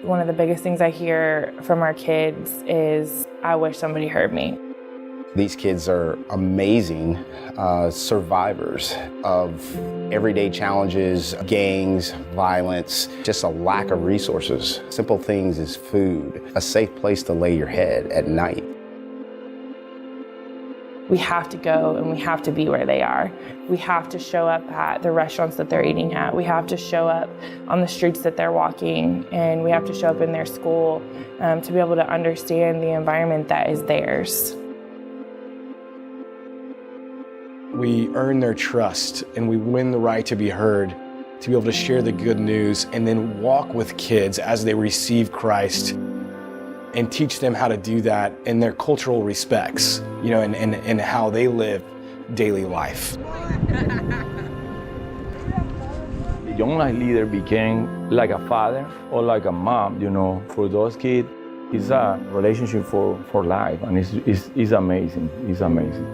One of the biggest things I hear from our kids is, I wish somebody heard me. These kids are amazing survivors of everyday challenges, gangs, violence, just a lack of resources. Simple things as food, a safe place to lay your head at night. We have to go and we have to be where they are. We have to show up at the restaurants that they're eating at. We have to show up on the streets that they're walking, and we have to show up in their school to be able to understand the environment that is theirs. We earn their trust and we win the right to be heard, to be able to share the good news and then walk with kids as they receive Christ and teach them how to do that in their cultural respects, you know, and how they live daily life. The Young Life leader became like a father or like a mom, you know, for those kids. It's a relationship for life, and it's amazing. It's amazing.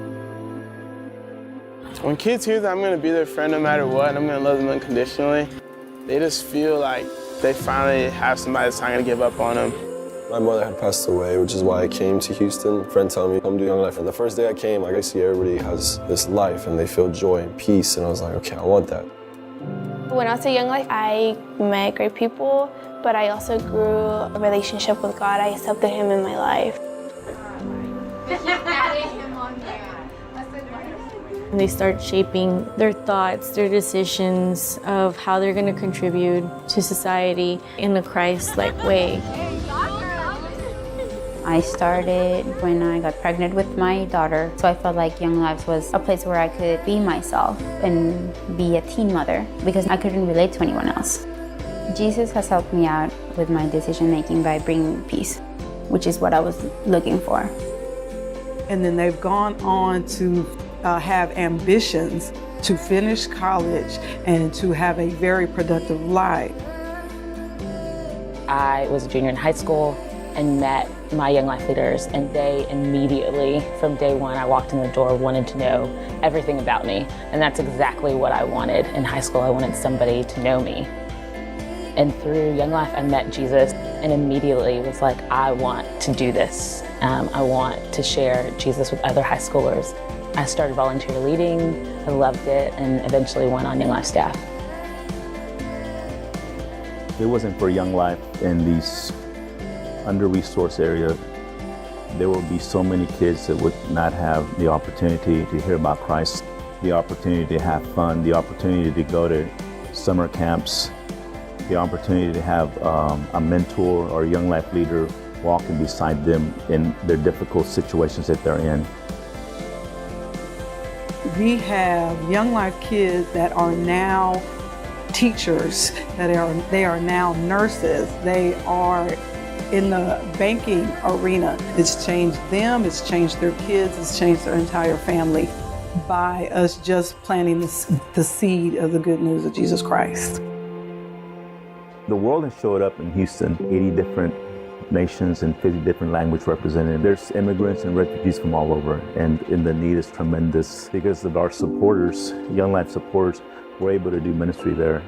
When kids hear that I'm gonna be their friend no matter what, and I'm gonna love them unconditionally, they just feel like they finally have somebody that's not gonna give up on them. My mother had passed away, which is why I came to Houston. A friend told me, come do Young Life. And the first day I came, like I see everybody has this life and they feel joy and peace. And I was like, okay, I want that. When I was at Young Life, I met great people, but I also grew a relationship with God. I accepted Him in my life. They start shaping their thoughts, their decisions of how they're going to contribute to society in a Christ-like way. I started when I got pregnant with my daughter, so I felt like Young Lives was a place where I could be myself and be a teen mother because I couldn't relate to anyone else. Jesus has helped me out with my decision making by bringing peace, which is what I was looking for. And then they've gone on to have ambitions to finish college and to have a very productive life. I was a junior in high school and met my Young Life leaders, and they immediately, from day one, I walked in the door, wanted to know everything about me. And that's exactly what I wanted in high school. I wanted somebody to know me. And through Young Life, I met Jesus and immediately was like, I want to do this. I want to share Jesus with other high schoolers. I started volunteer leading, I loved it, and eventually went on Young Life staff. If it wasn't for Young Life in these under-resourced areas, there would be so many kids that would not have the opportunity to hear about Christ, the opportunity to have fun, the opportunity to go to summer camps, the opportunity to have a mentor or a Young Life leader walking beside them in their difficult situations that they're in. We have Young Life kids that are now teachers, they are now nurses, they are in the banking arena. It's changed them, it's changed their kids, it's changed their entire family by us just planting the seed of the good news of Jesus Christ. The world has showed up in Houston, 80 different nations and 50 different languages represented. There's immigrants and refugees from all over, and the need is tremendous. Because of our supporters, Young Life supporters, we're able to do ministry there.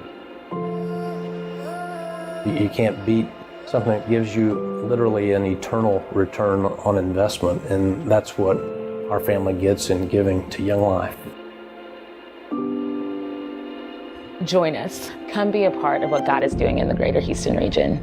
You can't beat something that gives you literally an eternal return on investment, and that's what our family gets in giving to Young Life. Join us. Come be a part of what God is doing in the greater Houston region.